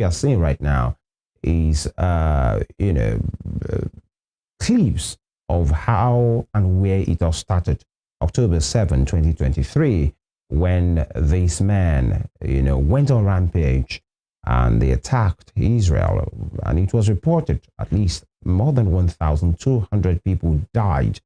we are seeing right now is, clips of how and where it all started. October 7, 2023, when this man, went on rampage and they attacked Israel. And it was reported at least more than 1,200 people died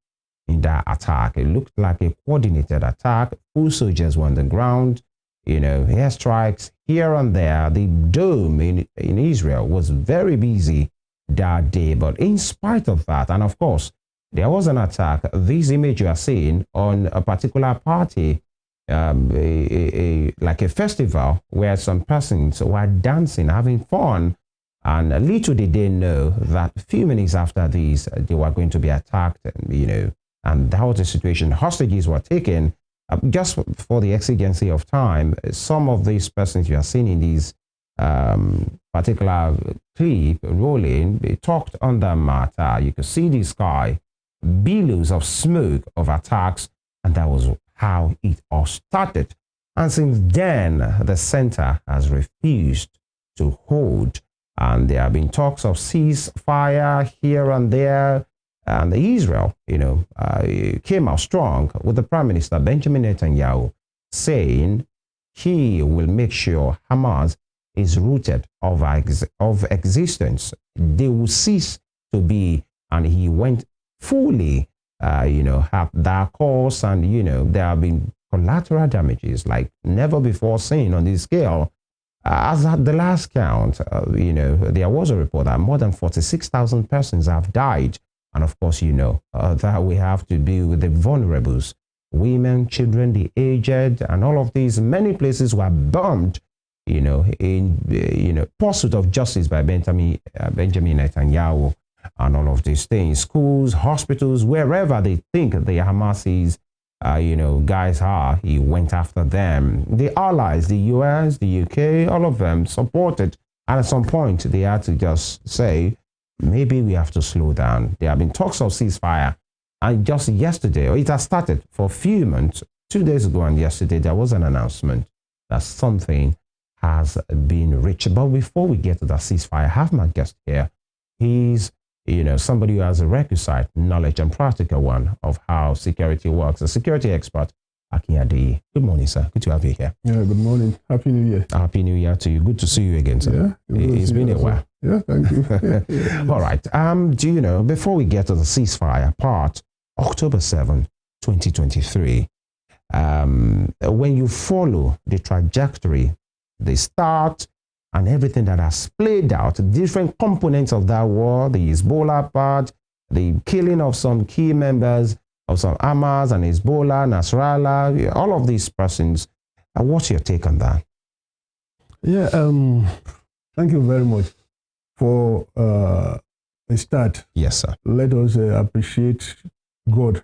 in that attack. It looked like a coordinated attack. Full soldiers were on the ground, airstrikes here and there. The dome in Israel was very busy that day. But in spite of that, and of course, there was an attack. This image you are seeing on a particular party, like a festival where some persons were dancing, having fun. And little did they know that a few minutes after this, they were going to be attacked, and that was the situation. Hostages were taken. Just for the exigency of time, some of these persons you are seeing in these particular clip rolling, they talked on the matter. You could see the sky, billows of smoke of attacks, and that was how it all started. And since then, the center has refused to hold, and there have been talks of ceasefire here and there. And Israel, came out strong with the Prime Minister Benjamin Netanyahu saying he will make sure Hamas is rooted of existence. They will cease to be, and he went fully, have that course, and, there have been collateral damages like never before seen on this scale. As at the last count, there was a report that more than 46,000 persons have died. And of course, that we have to deal with the vulnerables, women, children, the aged, and all of these. Many places were bombed, in pursuit of justice by Benjamin Netanyahu, and all of these things. Schools, hospitals, wherever they think the Hamasis, guys are, he went after them. The allies, the US, the UK, all of them supported. And at some point, they had to just say, maybe we have to slow down. There have been talks of ceasefire. And just yesterday, or it has started for a few months, 2 days ago and yesterday, there was an announcement that something has been reached. But before we get to that ceasefire, I have my guest here. He's, somebody who has a requisite knowledge and practical one of how security works, a security expert, Akin Adeyi. Good morning, sir. Good to have you here. Yeah, good morning. Happy New Year. Happy New Year to you. Good to see you again, sir. Yeah, it's been a while. Yeah, thank you. All right. Do you know, before we get to the ceasefire part, October 7, 2023, when you follow the trajectory, the start, and everything that has played out, different components of that war, the Hezbollah part, the killing of some key members of some Hamas and Hezbollah, Nasrallah, all of these persons. What's your take on that? Yeah, thank you very much. For a start, yes, sir. Let us appreciate God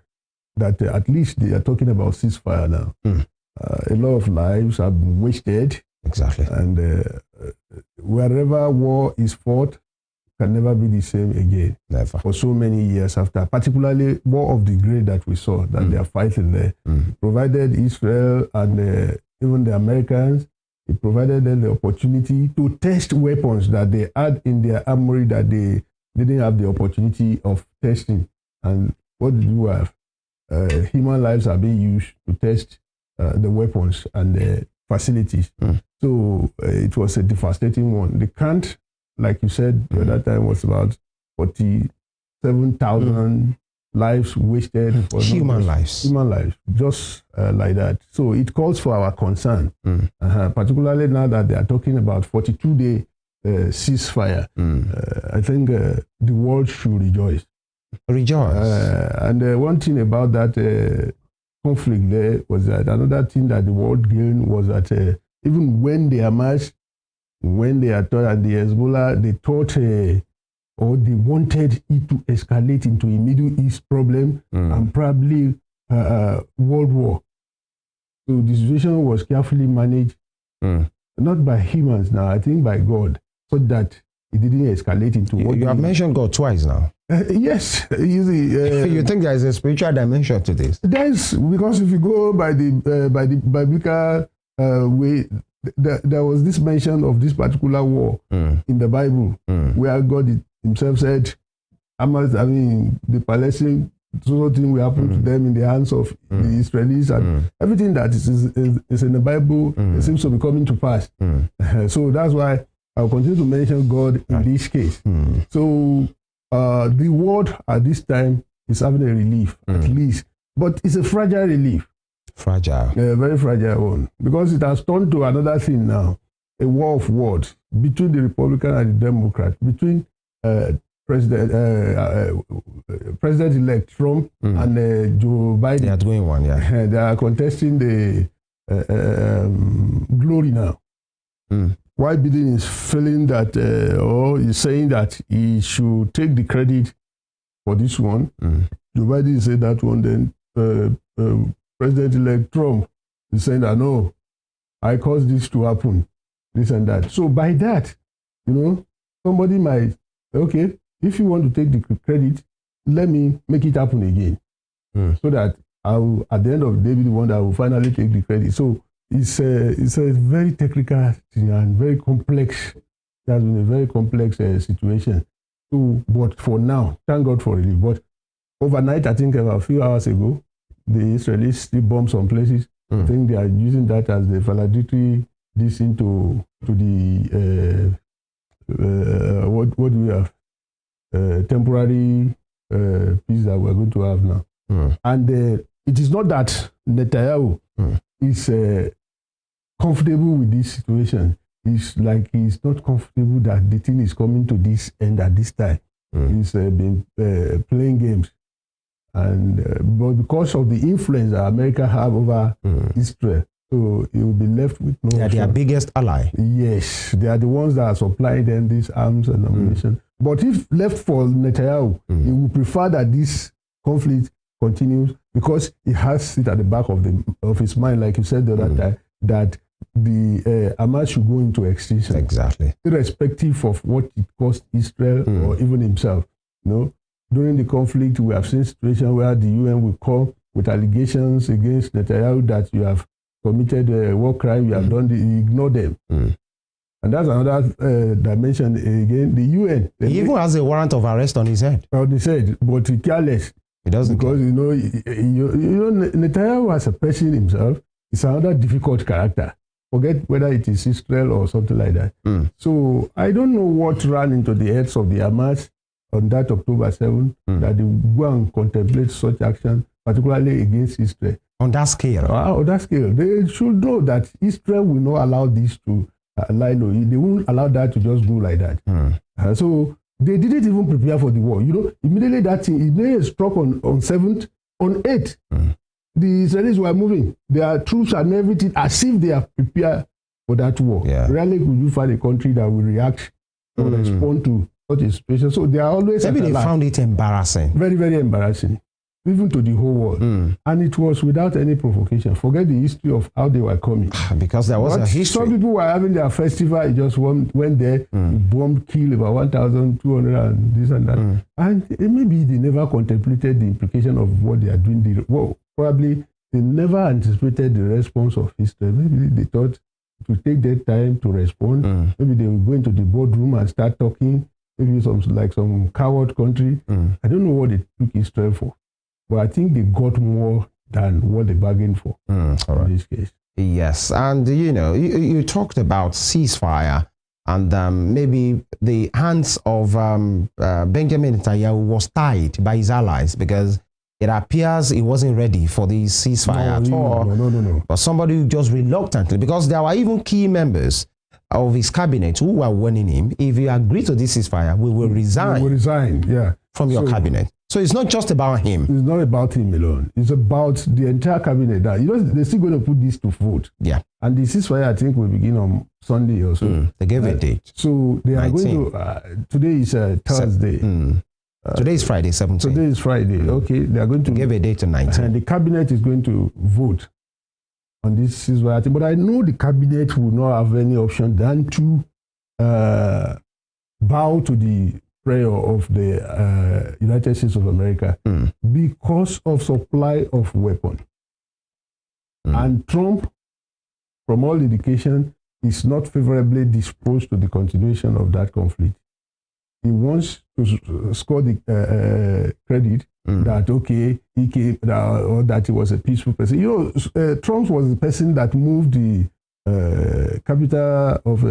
that at least they are talking about ceasefire now. A lot of lives have been wasted. Exactly. And wherever war is fought, can never be the same again. Never. For so many years after, particularly war of the grade that we saw, that they are fighting there. Provided Israel and even the Americans, it provided them the opportunity to test weapons that they had in their armory that they didn't have the opportunity of testing. And what did you have? Human lives are being used to test the weapons and the facilities. So it was a devastating one. The count, like you said, at that time was about 47,000 lives wasted. Human lives. Human lives, just like that. So it calls for our concern, particularly now that they are talking about 42-day ceasefire. I think the world should rejoice. Rejoice. And one thing about that conflict there was that another thing that the world gained was that even when the Hamas, when they are taught, and the Hezbollah, they thought or they wanted it to escalate into a Middle East problem and probably world war. So the situation was carefully managed, not by humans now, I think by God, so that it didn't escalate into what you have mentioned God twice now. Yes, you see, you think there is a spiritual dimension to this? There is, because if you go by the biblical way, there was this mention of this particular war in the Bible where God himself said, Hamas, I mean, the Palestinian thing will happen to them in the hands of the Israelis, and everything that is in the Bible it seems to be coming to pass. So that's why I'll continue to mention God in this case. So the world at this time is having a relief, at least, but it's a fragile relief. Fragile. A very fragile one, because it has turned to another thing now, a war of words between the Republican and the Democrat, between President-elect Trump and Joe Biden. They are doing one, yeah. They are contesting the glory now. Why Biden is feeling that, or is saying that he should take the credit for this one. Joe Biden said that one, then President-elect Trump is saying that, no, I caused this to happen, this and that. So by that, somebody might, okay, if you want to take the credit, let me make it happen again. So that I will, at the end of the day, be the one that will finally take the credit. So it's a very technical thing and very complex. It has been a very complex situation. So, but for now, thank God for relief. But overnight, I think a few hours ago, the Israelis still bomb some places. I think they are using that as the valedictory this into the what do we have? Temporary peace that we're going to have now. And it is not that Netanyahu is comfortable with this situation. It's like he's not comfortable that the thing is coming to this end at this time. He's been playing games. And but because of the influence that America have over Israel, so he will be left with no. They are their biggest ally. Yes, they are the ones that are supplying them these arms and ammunition. But if left for Netanyahu, he would prefer that this conflict continues because he has it at the back of his mind, like you said the other time, that the Hamas should go into extinction. Exactly. Irrespective of what it cost Israel or even himself. During the conflict, we have seen situations where the UN will come with allegations against Netanyahu that you have committed a war crime, you have done he ignore them. And that's another dimension again. The UN. He even has a warrant of arrest on his head. On his head, but he careless. He doesn't because Netanyahu as a person himself is another difficult character. Forget whether it is Israel or something like that. So I don't know what ran into the heads of the Hamas on that October 7th that they go and contemplate such action, particularly against Israel. On that scale? On that scale. They should know that Israel will not allow this to lie low. They won't allow that to just go like that. So they didn't even prepare for the war. Immediately that thing, immediately struck on 7th, on 8th, the Israelis were moving. Their troops and everything as if they are prepared for that war. Rarely could you find a country that will react or respond to such a situation. So they are always. Maybe they found it embarrassing. Very, very embarrassing, even to the whole world. And it was without any provocation. Forget the history of how they were coming. Because there was a history. Some people were having their festival. It just went there, bombed, killed about 1,200 and this and that. And maybe they never contemplated the implication of what they are doing. Probably they never anticipated the response of Israel. Maybe they thought it would take their time to respond. Maybe they would go into the boardroom and start talking. Maybe some coward country. I don't know what they took Israel for. But I think they got more than what they bargained for in this case. Yes, and you talked about ceasefire, and maybe the hands of Benjamin Netanyahu was tied by his allies because it appears he wasn't ready for the ceasefire at all. No. But somebody just reluctantly, because there were even key members of his cabinet who were warning him, if you agree to this ceasefire, we will resign. We will resign, from your cabinet. So it's not just about him. It's not about him alone. It's about the entire cabinet. They're still going to put this to vote. And the ceasefire, I think, will begin on Sunday or so. They gave a date. So they are 19. Going to. Today is Thursday. Today is Friday, 17th. Today is Friday. Okay, they are going to give a date to 19. And the cabinet is going to vote on this ceasefire. But I know the cabinet will not have any option than to bow to the prayer of the United States of America because of supply of weapons. And Trump, from all indication, is not favorably disposed to the continuation of that conflict. He wants to score the credit that, okay, he came, or that he was a peaceful person. You know, Trump was the person that moved the capital of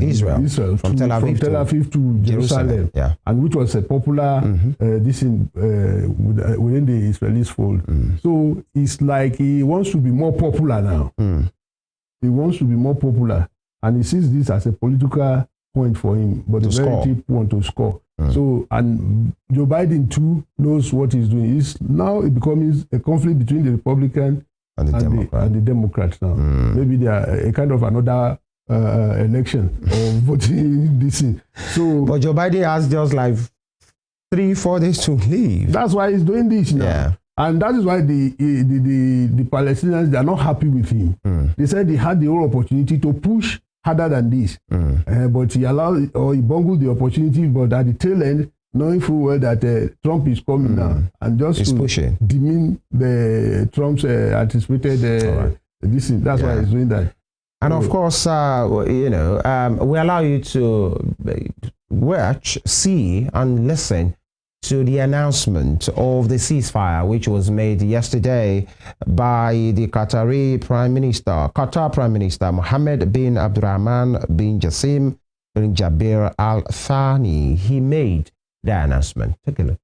Israel from Tel Aviv to Jerusalem, and which was a popular within the Israelis fold. So it's like he wants to be more popular now. He wants to be more popular, and he sees this as a political point for him, but a very deep one to score. So, and Joe Biden too knows what he's doing. Now it becomes a conflict between the Republican and the Democrats now. Maybe they are a kind of another election or voting DC. So, but Joe Biden has just like 3-4 days to leave. That's why he's doing this now. Yeah. And that is why the Palestinians, they are not happy with him. They said he had the whole opportunity to push harder than this. But he allowed, or he bungled the opportunity, but at the tail end, knowing full well that Trump is coming now, and just to demean the Trump's anticipated this thing. That's why he's doing that. And of course, you know, we allow you to watch, see, and listen to the announcement of the ceasefire, which was made yesterday by the Qatar Prime Minister Mohammed bin Abdurrahman bin Jassim bin Jabir Al Thani. He made the announcement. Take a look.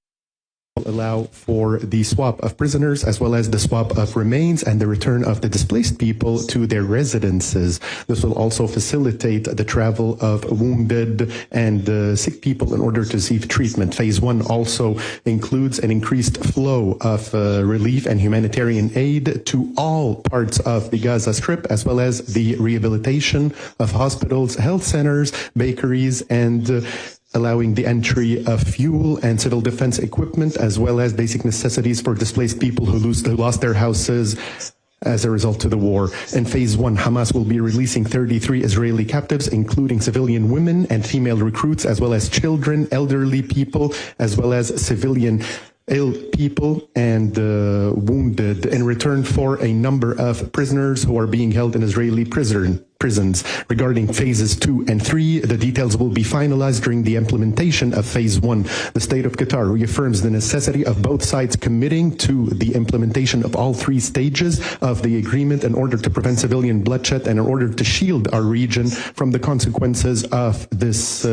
Allow for the swap of prisoners as well as the swap of remains and the return of the displaced people to their residences. This will also facilitate the travel of wounded and sick people in order to receive treatment. Phase 1 also includes an increased flow of relief and humanitarian aid to all parts of the Gaza Strip, as well as the rehabilitation of hospitals, health centers, bakeries, and allowing the entry of fuel and civil defense equipment, as well as basic necessities for displaced people who lost their houses as a result of the war. In phase 1, Hamas will be releasing 33 Israeli captives, including civilian women and female recruits, as well as children, elderly people, as well as civilian ill people and wounded, in return for a number of prisoners who are being held in Israeli prisons. Regarding phases 2 and 3, the details will be finalized during the implementation of phase 1. The state of Qatar reaffirms the necessity of both sides committing to the implementation of all 3 stages of the agreement in order to prevent civilian bloodshed and in order to shield our region from the consequences of this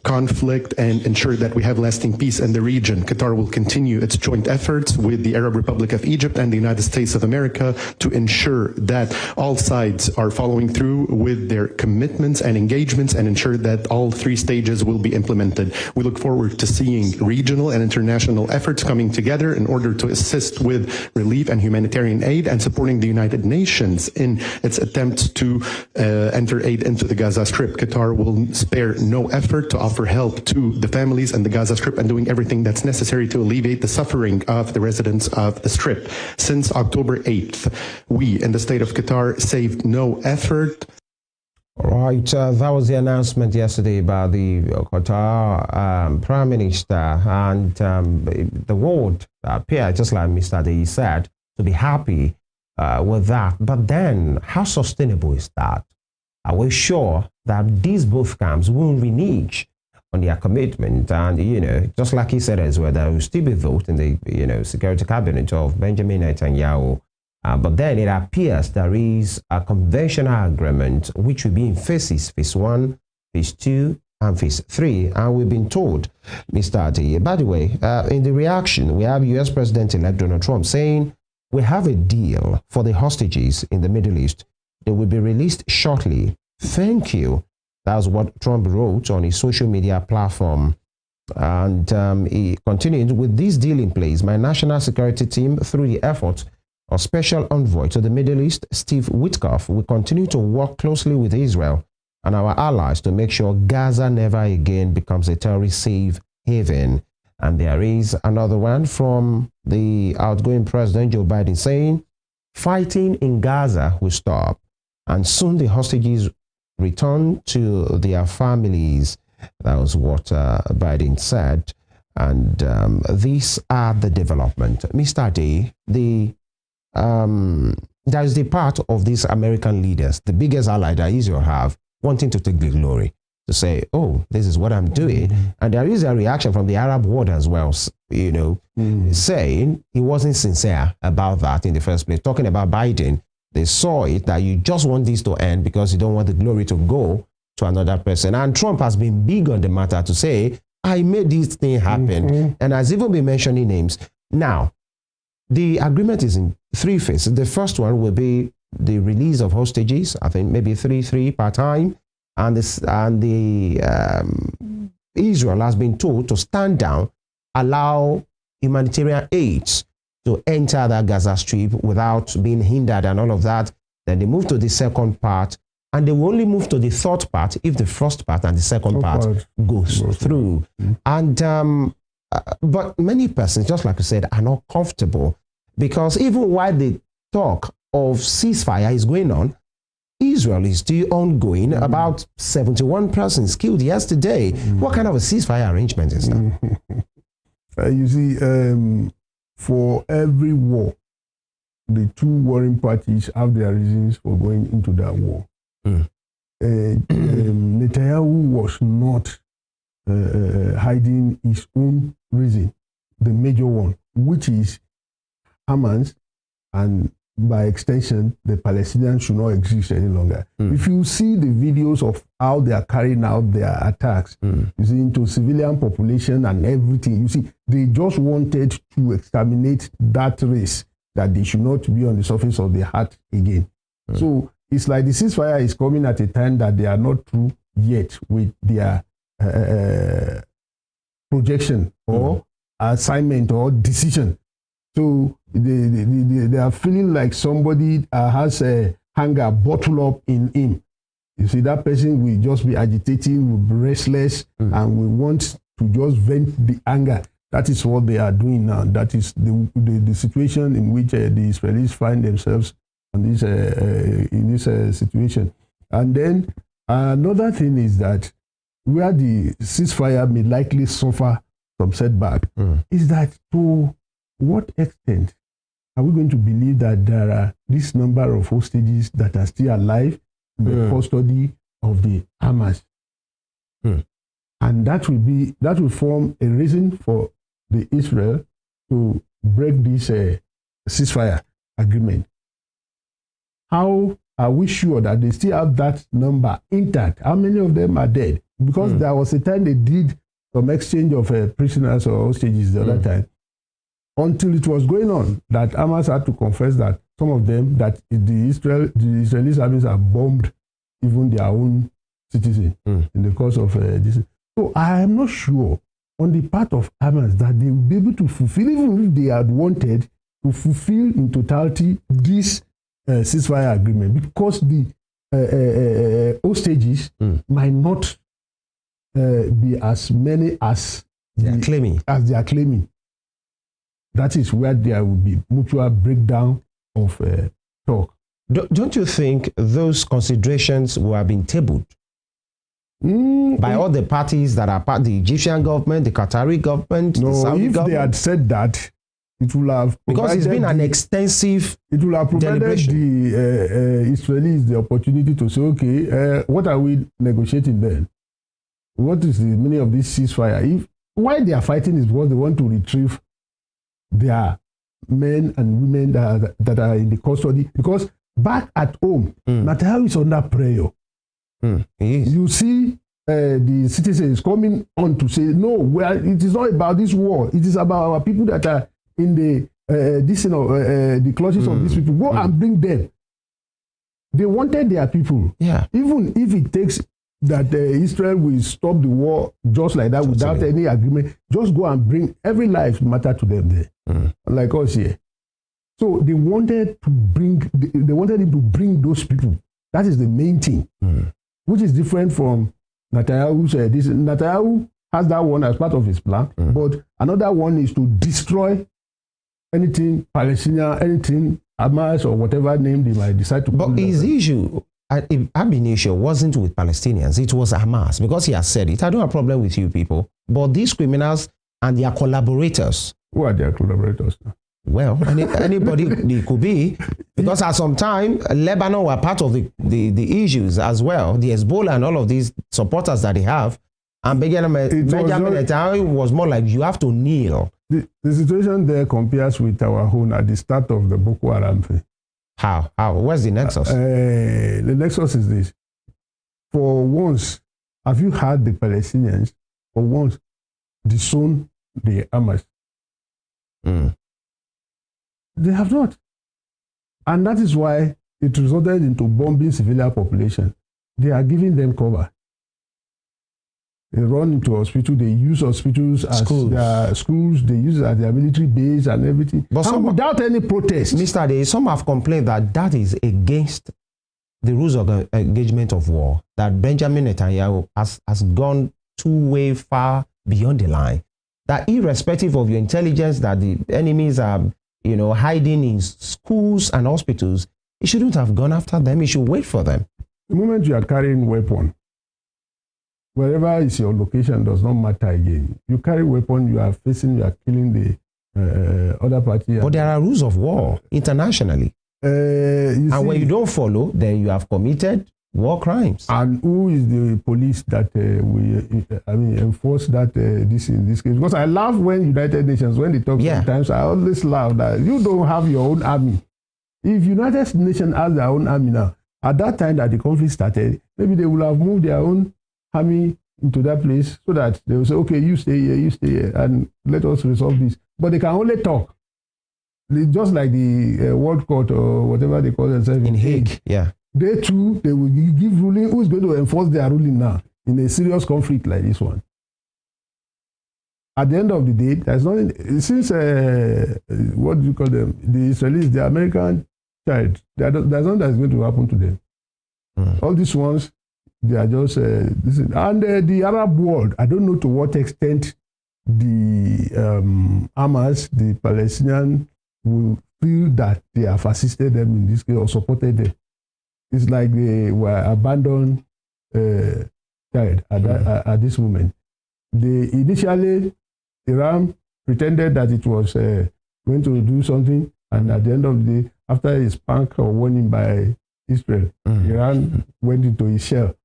conflict and ensure that we have lasting peace in the region. Qatar will continue its joint efforts with the Arab Republic of Egypt and the United States of America to ensure that all sides are following through with their commitments and engagements and ensure that all 3 stages will be implemented. We look forward to seeing regional and international efforts coming together in order to assist with relief and humanitarian aid and supporting the United Nations in its attempts to enter aid into the Gaza Strip. Qatar will spare no effort to offer help to the families in the Gaza Strip and doing everything that's necessary to alleviate the suffering of the residents of the Strip. Since October 8th, we in the state of Qatar saved no effort. Right, that was the announcement yesterday by the Qatar Prime Minister, and the world appeared, just like Mr. Dey said, to be happy with that. But then, how sustainable is that? Are we sure that these both camps will renege on their commitment? And, you know, just like he said as well, there will still be vote in the, you know, security cabinet of Benjamin Netanyahu. But then it appears there is a conventional agreement which will be in phases, phase 1, phase 2, and phase 3. And we've been told, Mr. Adi, by the way, in the reaction, we have U.S. President-elect Donald Trump saying, we have a deal for the hostages in the Middle East. They will be released shortly. Thank you. That's what Trump wrote on his social media platform. And he continued, with this deal in place, my national security team, through the efforts of Special Envoy to the Middle East, Steve Witkoff, will continue to work closely with Israel and our allies to make sure Gaza never again becomes a terrorist safe haven. And there is another one from the outgoing President Joe Biden saying, fighting in Gaza will stop, and soon the hostages return to their families. That was what Biden said. And these are the development. Mr. Day, the there is the part of these American leaders, the biggest ally that Israel have, wanting to take the glory, to say, oh, this is what I'm doing. And there is a reaction from the Arab world as well, you know, saying he wasn't sincere about that in the first place. Talking about Biden, they saw it that you just want this to end because you don't want the glory to go to another person. And Trump has been big on the matter to say, I made this thing happen, and has even been mentioning names. Now, the agreement is in 3 phases. The first one will be the release of hostages, I think maybe 3 per time. And Israel has been told to stand down, allow humanitarian aids to enter the Gaza Strip without being hindered and all of that. Then they move to the second part, and they will only move to the third part if the first part and the second part goes through. And but many persons, just like you said, are not comfortable, because even while the talk of ceasefire is going on, Israel is still ongoing. About 71 persons killed yesterday. What kind of a ceasefire arrangement is that? You see, for every war, the 2 warring parties have their reasons for going into that war. Netanyahu was not hiding his own reason, the major one, which is Hamas, and by extension, the Palestinians should not exist any longer. If you see the videos of how they are carrying out their attacks, you see, into civilian population and everything, you see, they just wanted to exterminate that race, that they should not be on the surface of the earth again. So it's like the ceasefire is coming at a time that they are not through yet with their projection or assignment or decision. So they are feeling like somebody has a hunger bottled up in him. You see, that person will just be agitating, will be restless, and will want to just vent the anger. That is what they are doing now. That is the situation in which the Israelis find themselves on this, in this situation. And then another thing is that where the ceasefire may likely suffer some setback is that to what extent are we going to believe that there are this number of hostages that are still alive in the custody of the Hamas? And that will form a reason for the Israel to break this ceasefire agreement. How are we sure that they still have that number intact? How many of them are dead? Because there was a time they did some exchange of prisoners or hostages the other time, until it was going on that Hamas had to confess that some of them, that the Israelis armies have bombed even their own citizens in the course of this. So I am not sure on the part of Hamas that they will be able to fulfill, even if they had wanted to fulfill in totality this ceasefire agreement, because the hostages might not be as many as they are claiming. That is where there will be mutual breakdown of talk. Don't you think those considerations were being tabled by all the parties that are part, the Egyptian government, the Qatari government, the Saudi government? If they had said that, it will have, because it's been an extensive it will have provided deliberation. The Israelis the opportunity to say, okay, what are we negotiating then? What is the meaning of this ceasefire? Why they are fighting is because they want to retrieve their men and women that are in the custody. Because back at home, Netanyahu is under prayer. You see the citizens coming on to say, no, it is not about this war. It is about our people that are in the the clutches of these people. Go and bring them. They wanted their people. Yeah. Even if it takes that Israel will stop the war just like that without any agreement, just go and bring, every life matter to them there. Like us here. So they wanted to bring, they wanted him to bring those people. That is the main thing, which is different from Netanyahu. Netanyahu has that one as part of his plan, but another one is to destroy anything Palestinian, anything Hamas or whatever name they might decide to call. But his issue, issue wasn't with Palestinians, it was Hamas, because he has said it. I don't have a problem with you people, but these criminals and their collaborators. Who are their collaborators? Well, anybody it could be, because at some time Lebanon were part of the issues as well. The Hezbollah and all of these supporters that they have, and Benjamin Netanyahu was more like you have to kneel. The situation there compares with our own at the start of the Boko Haram thing. How? Where's the nexus? The nexus is this. For once, have you heard the Palestinians for once disown the Hamas? They have not. And that is why it resulted into bombing civilian population. They are giving them cover. They run into hospitals, they use hospitals as their schools, they use it as their military base and everything. But and without any protest. Mr. Day, some have complained that is against the rules of engagement of war, that Benjamin Netanyahu has gone way far beyond the line. That irrespective of your intelligence that the enemies are hiding in schools and hospitals, he shouldn't have gone after them. He should wait for them. The moment you are carrying weapon, wherever is your location does not matter again. You carry weapon, you are killing the other party. But there are rules of war internationally. When you don't follow, then you have committed war crimes. And who is the police that enforce that in this case? Because I laugh when United Nations, when they talk sometimes, I always laugh that you don't have your own army. If United Nations has their own army now, at that time that the conflict started, maybe they will have moved their own army into that place so that they will say, okay, you stay here, and let us resolve this. But they can only talk. Just like the World Court or whatever they call themselves in Hague. Yeah. They too, they will give ruling. Who is going to enforce their ruling now in a serious conflict like this one? At the end of the day, there's nothing. Since what do you call them? The Israelis, the American child. There's nothing that's going to happen to them. All these ones, they are just and the Arab world. I don't know to what extent the Hamas, the Palestinian, will feel that they have assisted them in this case or supported them. It's like they were abandoned child at this moment. Initially, Iran pretended that it was going to do something, and at the end of the day, after a spank or warning by Israel, Iran went into a shell.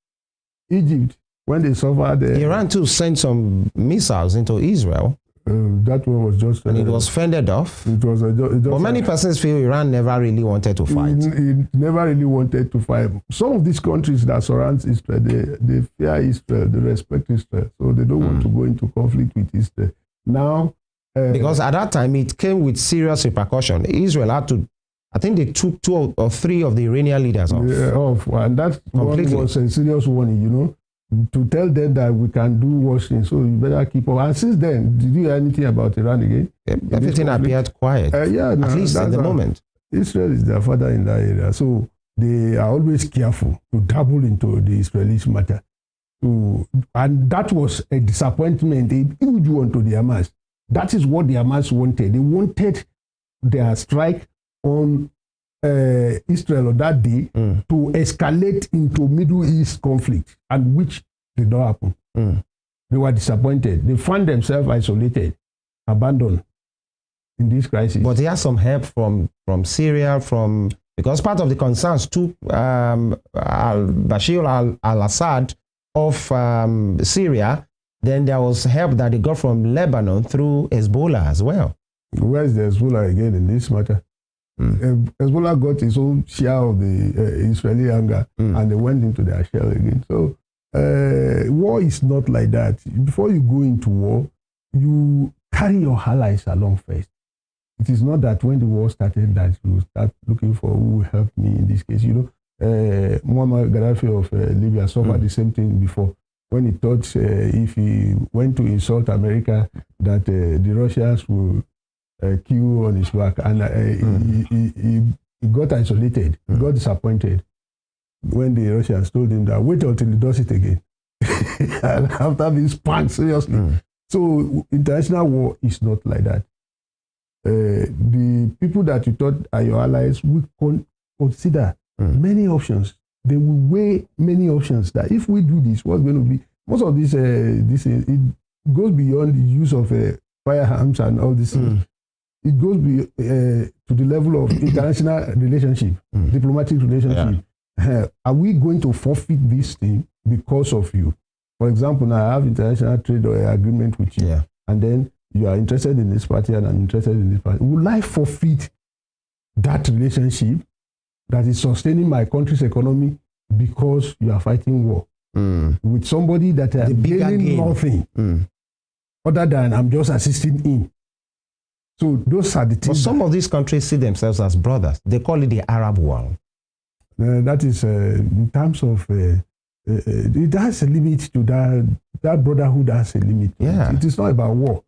Egypt, when they suffered... Iran too sent some missiles into Israel. That one was just... and it was fended off. It was but many persons feel Iran never really wanted to fight. It never really wanted to fight. Some of these countries that surround Israel, they fear Israel, they respect Israel, so they don't want to go into conflict with Israel. Now... because at that time, it came with serious repercussion. Israel had to... I think they took 2 or 3 of the Iranian leaders off. And that completely was a serious warning, to tell them that we can do worse things, so you better keep up. And since then, did you hear anything about Iran again? Everything appeared quiet, at least at the moment. Israel is their father in that area, so they are always careful to dabble into the Israeli matter. And that was a disappointment, a huge one to the Hamas. That is what the Hamas wanted. They wanted their strike on Israel on that day to escalate into Middle East conflict, and which did not happen. They were disappointed. They found themselves isolated, abandoned in this crisis. But they had some help from Syria, because part of the concerns took Bashir al-Assad of Syria. Then there was help that they got from Lebanon through Hezbollah as well. Where is the Hezbollah again in this matter? Hezbollah got his own share of the Israeli anger, and they went into their shell again. So war is not like that. Before you go into war, you carry your allies along first. It is not that when the war started that you start looking for who will help me in this case. Muammar Gaddafi of Libya suffered the same thing before. When he thought if he went to insult America, that the Russians will queue on his back, and he got isolated. He got disappointed when the Russians told him that wait until he does it again. And after being spanked seriously. So international war is not like that. The people that you thought are your allies will consider many options. They will weigh many options that if we do this, what's going to be... Most of this, it goes beyond the use of firearms and all this. it goes to the level of international relationship, diplomatic relationship. Yeah. Are we going to forfeit this thing because of you? For example, now I have international trade agreement with you, and then you are interested in this party and I'm interested in this party. Will I forfeit that relationship that is sustaining my country's economy because you are fighting war with somebody that is gaining nothing other than I'm just assisting in? So those are the things. But some of these countries see themselves as brothers. They call it the Arab world. That is in terms of it has a limit to that brotherhood has a limit. Yeah. It is not about war.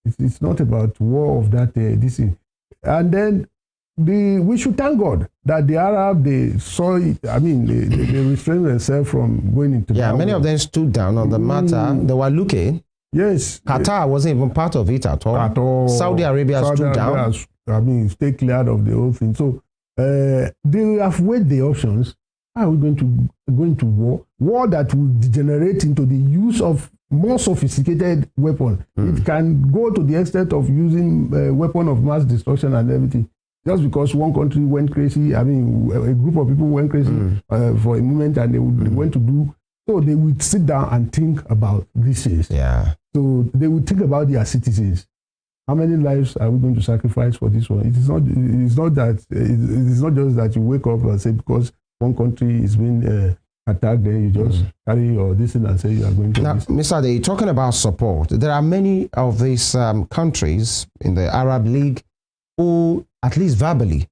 It's not about war of that this thing. And then we should thank God that the Arab, they saw it. I mean, they restrained themselves from going into. Yeah, many of them stood down on the matter. They were looking. Yes. Qatar wasn't even part of it at all. At all. Saudi Arabia stood down. I mean, stay clear of the whole thing. So they have weighed the options. How are we going to go into war? War that will degenerate into the use of more sophisticated weapons. It can go to the extent of using a weapon of mass destruction and everything. Just because one country went crazy, I mean, a group of people went crazy for a moment and they went to do. So they would sit down and think about these things. Yeah. So they would think about their citizens. How many lives are we going to sacrifice for this one? It is not just that you wake up and say because one country is being attacked, then you just carry your this and say you are going to. Now, Mr. Ade, talking about support, there are many of these countries in the Arab League who, at least verbally,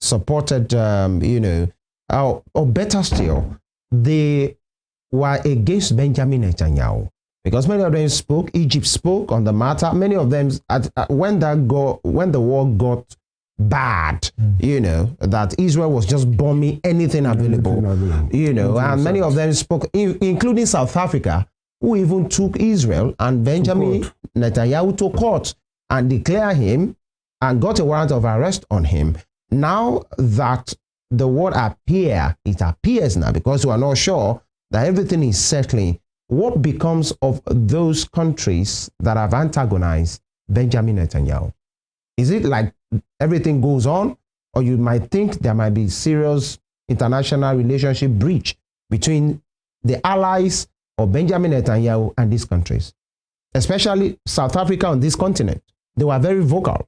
supported, or better still, they were against Benjamin Netanyahu. Because many of them spoke, Egypt spoke on the matter. Many of them, when the war got bad, that Israel was just bombing anything available, and many of them spoke, including South Africa, who even took Israel and Benjamin Netanyahu to court and declared him and got a warrant of arrest on him. Now that the war it appears now, because we are not sure that everything is settling, what becomes of those countries that have antagonized Benjamin Netanyahu? Is it like everything goes on, or you might think there might be serious international relationship breach between the allies of Benjamin Netanyahu and these countries, especially South Africa on this continent? They were very vocal.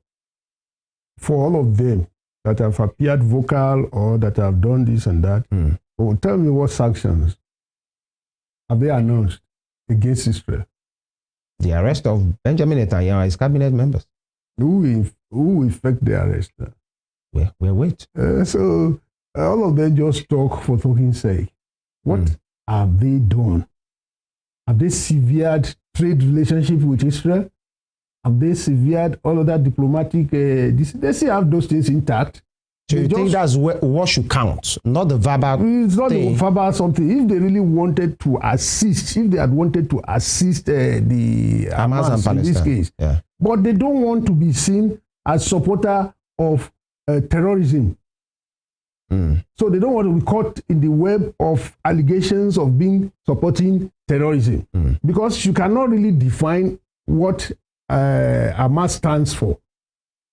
For all of them that have appeared vocal or that have done this and that, tell me what sanctions have they announced against Israel? The arrest of Benjamin Netanyahu and his cabinet members. Who will effect the arrest? We'll wait. So all of them just talk for talking's sake. What have they done? Have they severed trade relationship with Israel? Have they severed all of that diplomatic? They still have those things intact. So you think that's what should count, not the verbal? It's not the verbal something. If they really wanted to assist, if they had wanted to assist the Hamas and Palestine in this case, but they don't want to be seen as supporter of terrorism. So they don't want to be caught in the web of allegations of supporting terrorism, because you cannot really define what Hamas stands for.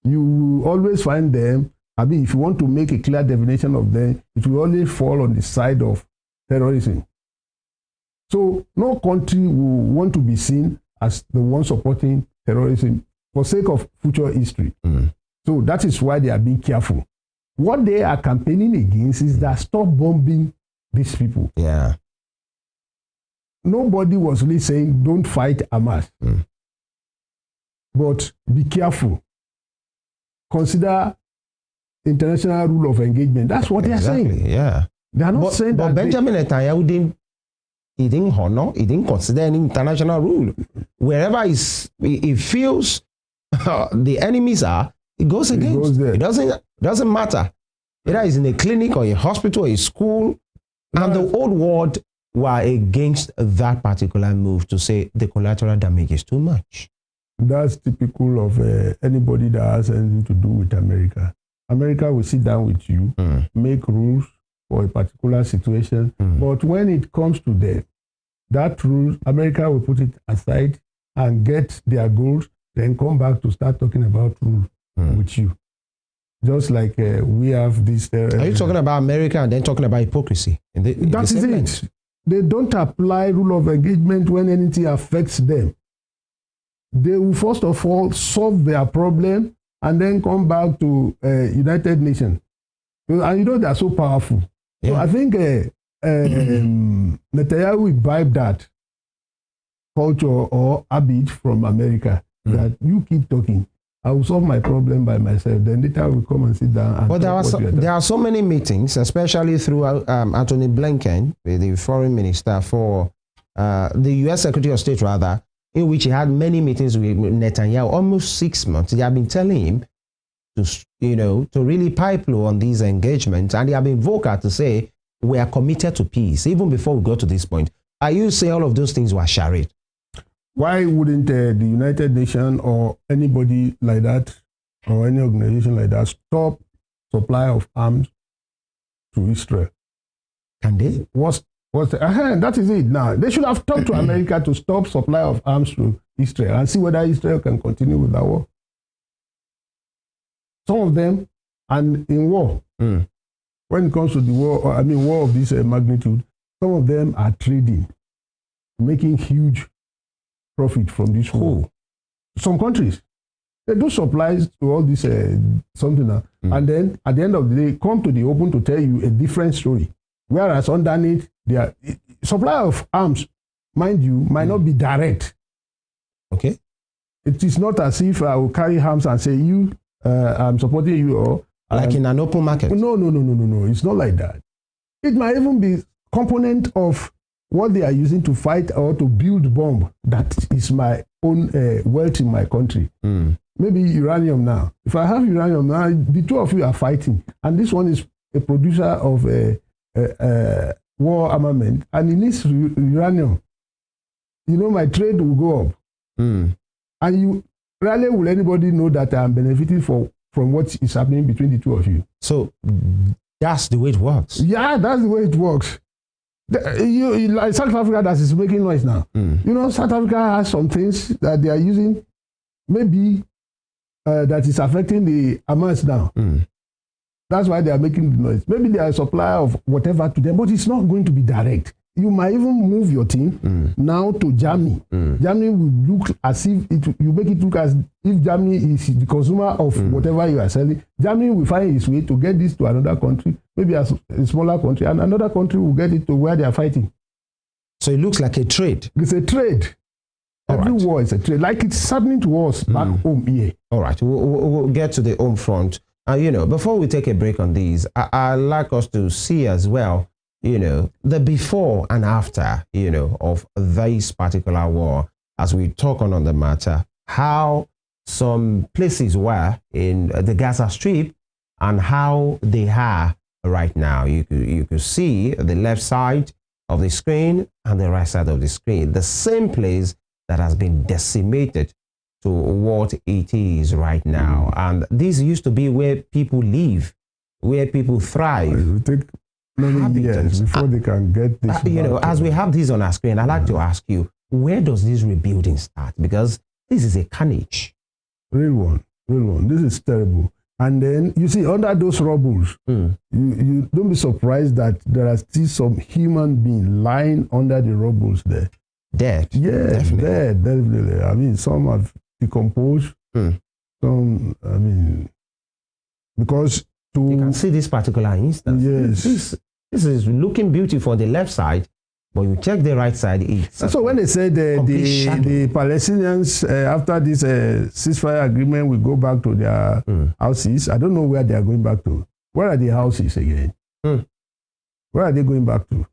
You will always find them. I mean, if you want to make a clear definition of them, it will always fall on the side of terrorism. So no country will want to be seen as the one supporting terrorism for sake of future history. So that is why they are being careful. What they are campaigning against is that stop bombing these people. Yeah. Nobody was really saying don't fight Hamas. But be careful. Consider international rule of engagement. That's what they are saying. Yeah. They are not saying that. But Benjamin Netanyahu didn't consider any international rule. Wherever he feels the enemies are, he goes against. It doesn't matter. Either he's in a clinic or a hospital or a school. And the old world were against that particular move to say the collateral damage is too much. That's typical of anybody that has anything to do with America. America will sit down with you, make rules for a particular situation. But when it comes to them, that rule, America will put it aside and get their goals, then come back to start talking about rules. with you. Just like we have this. Are you talking about America and then talking about hypocrisy? That is it. They don't apply rule of engagement when anything affects them. They will first of all solve their problem and then come back to United Nations. And you know they are so powerful. Yeah. So I think Netanyahu imbibed that culture or habit from America that you keep talking. I will solve my problem by myself. Then later we come and sit down. And there are so many meetings, especially through Anthony Blinken, the foreign minister for the U.S. Secretary of State, rather, in which he had many meetings with Netanyahu, almost 6 months. They have been telling him to really pipe low on these engagements, and they have been vocal to say we are committed to peace, even before we go to this point. Are you saying all of those things were charade? Why wouldn't the United Nations or anybody like that or any organization like that stop supply of arms to Israel? Can they? That is it now. They should have talked to America to stop supply of arms to Israel and see whether Israel can continue with that war. Some of them, and in war, when it comes to the war, war of this magnitude, some of them are trading, making huge profit from this war. Some countries, they do supplies to all this something, and then at the end of the day, come to the open to tell you a different story. Whereas underneath, their supply of arms, mind you, might not be direct. Okay. It is not as if I will carry arms and say, I'm supporting you, or like in an open market. No. It's not like that. It might even be component of what they are using to fight or to build bomb. That is my own wealth in my country. Maybe uranium now. If I have uranium now, the two of you are fighting. And this one is a producer of war armament, and it needs uranium. My trade will go up. And you rarely will anybody know that I am benefiting from what is happening between the two of you. So that's the way it works. Yeah, that's the way it works. Like South Africa that is making noise now. South Africa has some things that they are using, maybe that is affecting the Hamas now. That's why they are making the noise. Maybe they are a supplier of whatever to them, but it's not going to be direct. You might even move your team now to Germany. Germany will look as if you make it look as if Germany is the consumer of whatever you are selling. Germany will find its way to get this to another country, maybe a smaller country, and another country will get it to where they are fighting. So it looks like a trade. It's a trade. Every war is a trade. Like it's happening to us back home here. All right, we'll get to the home front. Before we take a break on these, I'd like us to see as well, the before and after, of this particular war, as we talk on the matter, how some places were in the Gaza Strip and how they are right now. You could see the left side of the screen and the right side of the screen, the same place that has been decimated to what it is right now. And this used to be where people live, where people thrive. It will take many years before they can get this. As we have this on our screen, I'd like to ask you, where does this rebuilding start? Because this is a carnage. Real one. This is terrible. And then, you see, under those rubbles, you don't be surprised that there are still some human being lying under the rubbles there. Dead? Yeah, dead, definitely. Some have decomposed. Some, because you can see this particular instance. Yes. This is looking beautiful on the left side, but you check the right side. So when they said the Palestinians, after this ceasefire agreement, will go back to their houses, I don't know where they are going back to. Where are the houses again? Where are they going back to?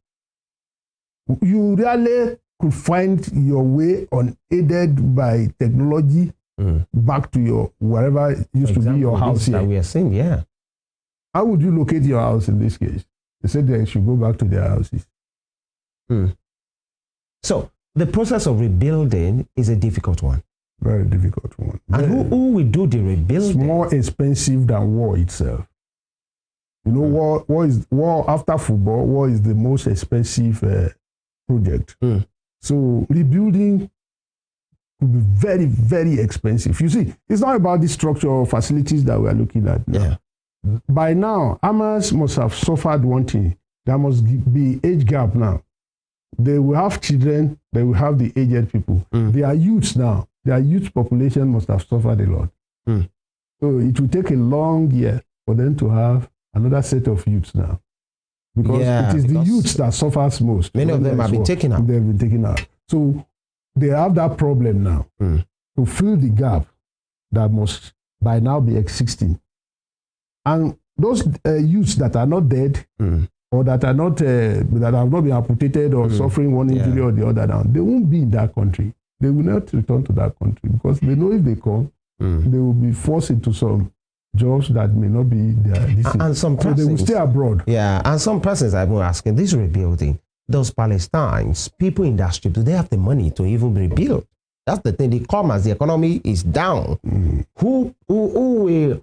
You really could find your way unaided by technology back to your wherever used to be your house here. That we are seeing, yeah. How would you locate your house in this case? They said they should go back to their houses. So the process of rebuilding is a difficult one. Very difficult one. And who will do the rebuilding? It's more expensive than war itself. War after football, war is the most expensive project. So rebuilding could be very, very expensive. You see, it's not about the structure or facilities that we are looking at now. Yeah. By now, Hamas must have suffered one thing. There must be age gap now. They will have children, they will have the aged people. They are youths now. Their youth population must have suffered a lot. So it will take a long year for them to have another set of youths now. Because it is the youths that suffers most. Many of them have been taken out. They have been taken out. So they have that problem now to fill the gap that must by now be existing. And those youths that are not dead or that are not that have not been amputated or suffering one injury or the other now, they won't be in that country. They will not return to that country because they know if they come, they will be forced into some jobs that may not be their decision. And some persons, so they will stay abroad. Yeah, and some persons have been asking, this rebuilding, those Palestinians, people in that strip, do they have the money to even rebuild? That's the thing. They come as the economy is down. Who will,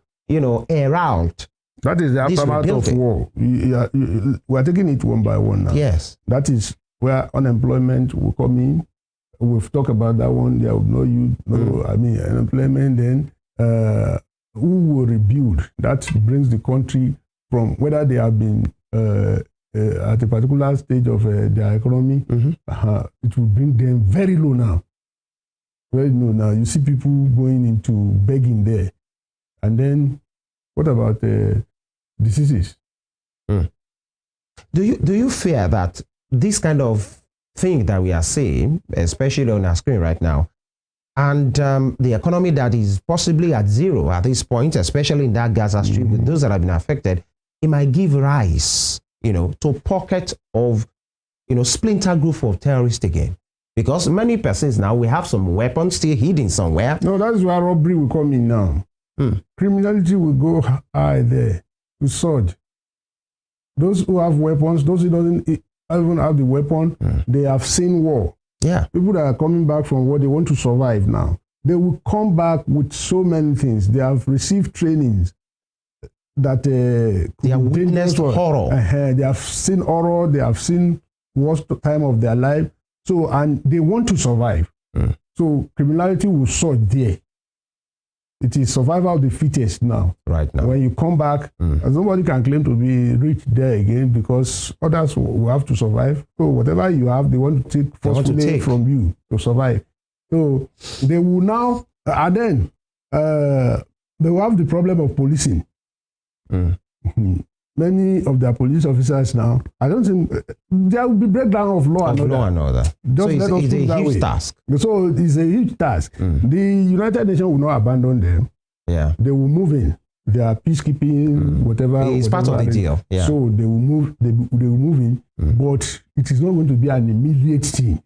air out? That is the aftermath of war. We are taking it one by one now. Yes. That is where unemployment will come in. We've talked about that one. There will unemployment then. Who will rebuild? That brings the country from whether they have been at a particular stage of their economy. It will bring them very low now. Very low now. You see people going into begging there. And then what about diseases? Do you fear that this kind of thing that we are seeing, especially on our screen right now, and the economy that is possibly at zero at this point, especially in that Gaza Strip, with those that have been affected, it might give rise, to pocket of, splinter group of terrorists again? Because many persons now, we have some weapons still hidden somewhere. No, that is where robbery will come in now. Criminality will go high there, to surge. Those who have weapons, those who don't even have the weapon, they have seen war. Yeah. People that are coming back from war, they want to survive now. They will come back with so many things. They have received trainings that they have witnessed horror. They have seen horror. They have seen worst time of their life. So, and they want to survive. So criminality will surge there. It is survival of the fittest now. Right now. When you come back, nobody can claim to be rich there again because others will have to survive. So whatever you have, they want to take forcefully from you to survive. So they will now, and then they will have the problem of policing. Many of their police officers now, I don't think there will be breakdown of law and order. So it's a huge task. So it's a huge task. The United Nations will not abandon them. Yeah. They will move in. They are peacekeeping, whatever. It's part of the deal. Yeah. So they will move. They will move in, but it is not going to be an immediate thing.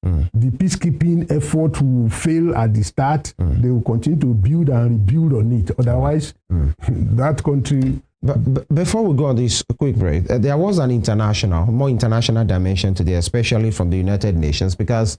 The peacekeeping effort will fail at the start. They will continue to build and rebuild on it. Otherwise, that country. But before we go on this quick break, there was an more international dimension today, especially from the United Nations, because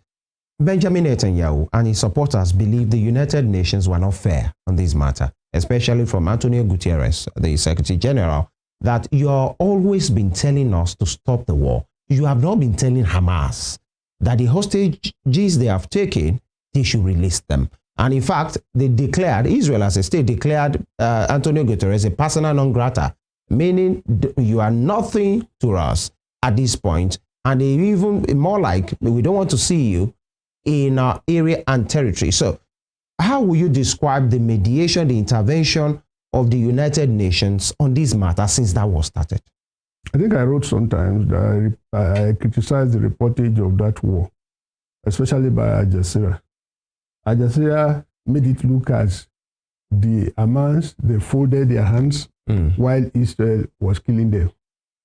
Benjamin Netanyahu and his supporters believe the United Nations were not fair on this matter, especially from Antonio Guterres, the Secretary General, that you have always been telling us to stop the war. You have not been telling Hamas that the hostages they have taken, they should release them. And in fact, they declared, Israel as a state declared Antonio Guterres a persona non grata, meaning you are nothing to us at this point. And they even more like, we don't want to see you in our area and territory. So how will you describe the mediation, the intervention of the United Nations on this matter since that war started? I think I wrote sometimes that I criticized the reportage of that war, especially by Al Jazeera. Al Jazeera made it look as the Hamas, they folded their hands while Israel was killing them.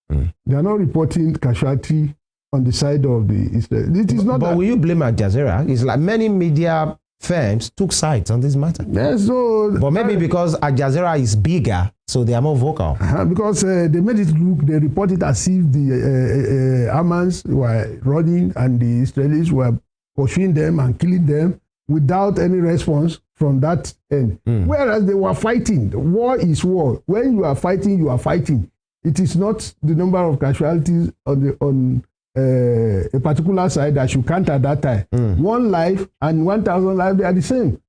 They are not reporting casualty on the side of the Israel. It is not. But will you blame Al Jazeera? It's like many media firms took sides on this matter. Yes, so. But maybe because Al Jazeera is bigger, so they are more vocal. Because they made it look, they reported as if the Hamas were running and the Israelis were pursuing them and killing them without any response from that end. Whereas they were fighting. War is war. When you are fighting, you are fighting. It is not the number of casualties on a particular side that should count at that time. One life and 1,000 lives, they are the same.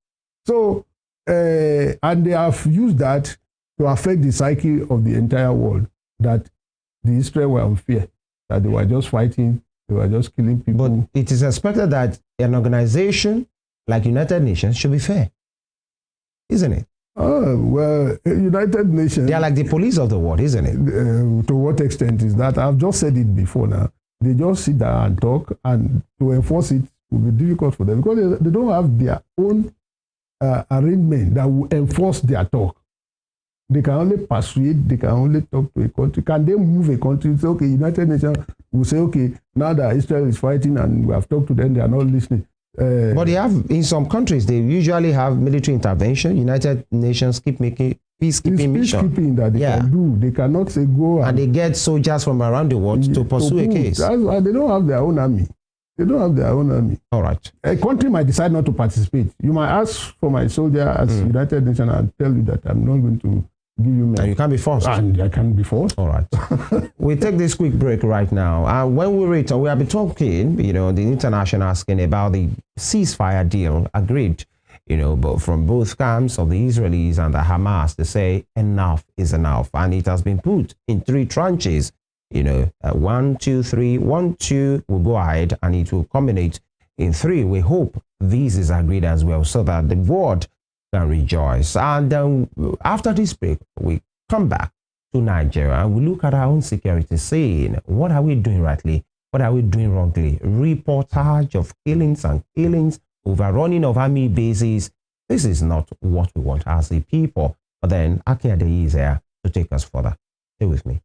So, and they have used that to affect the psyche of the entire world, that the Israel were unfair, that they were just fighting, they were just killing people. But it is expected that an organization like United Nations should be fair, isn't it? Oh, well, United Nations... They are like the police of the world, isn't it? To what extent is that? I've just said it before now. They just sit down and talk, and to enforce it will be difficult for them because they don't have their own arrangement that will enforce their talk. They can only persuade, they can only talk to a country. Can they move a country? Say, okay, United Nations will say, okay, now that Israel is fighting and we have talked to them, they are not listening. But they have, in some countries, they usually have military intervention. United Nations keep making peacekeeping mission. Peacekeeping that they can do. They cannot say go and they get soldiers from around the world to pursue a case. That's why they don't have their own army. They don't have their own army. All right. A country might decide not to participate. You might ask for my soldier as United Nations and tell you that I'm not going to give you men. And you can't be forced. And I can't be forced. All right. We take this quick break right now. And when we return, we have been talking, the international asking about the ceasefire deal agreed, but from both camps of the Israelis and the Hamas, they say enough is enough. And it has been put in 3 tranches. 1, 2, 3. 1, 2 will go ahead and it will culminate in 3. We hope this is agreed as well so that the world can rejoice. And after this break, we come back to Nigeria and we look at our own security, saying, what are we doing rightly? What are we doing wrongly? Reportage of killings, overrunning of army bases. This is not what we want as a people. But then Aki Adeyi is here to take us further. Stay with me.